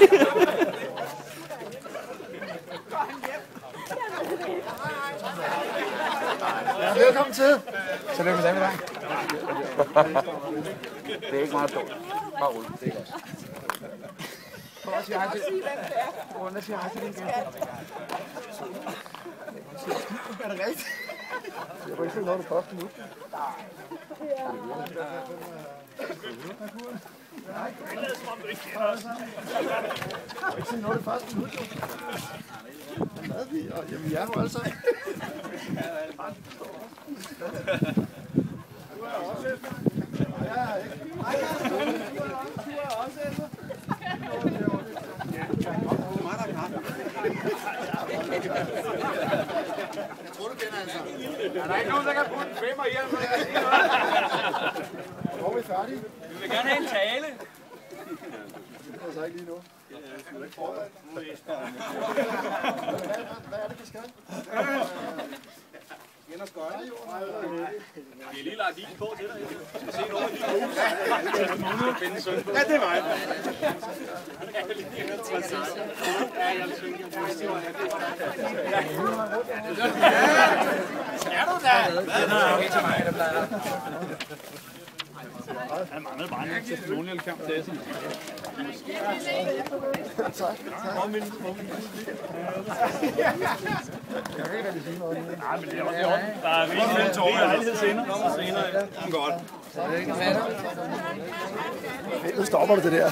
Ja, velkommen til. Tillykke med dagen i dag. Det er ikke meget stort. Bare rulle, det er godt. Prøv at sige hej til. Prøv at sige hej til din gæst. Er det rigtigt? Jeg får ikke se noget, du koster nu. Nej, ikke se noget, det første minut. Hvad er vi? Jamen, jeg er jo alle sammen. Du er også efter. Ja, ikke? Nej, du er også efter. Jeg tror, du kender altså. Er der ikke nogen, der kan putte en femmer i her? Hvor er vi færdige? Vi vil gerne have en tale. Det er så ikke lige nu. Hvad er det, vi skal? Ind og skøjte. Vi har lige lagt is på til dig. Du skal se noget i de hus. Ja, det er mig. Er du der? Han manglede bare en testimonial kamp til Essen. Tak. Jeg kan ikke rigtig sige noget. Nej, men det er også i orden. Der er rimelig lejlighed senere. Godt. Nu stopper du det der.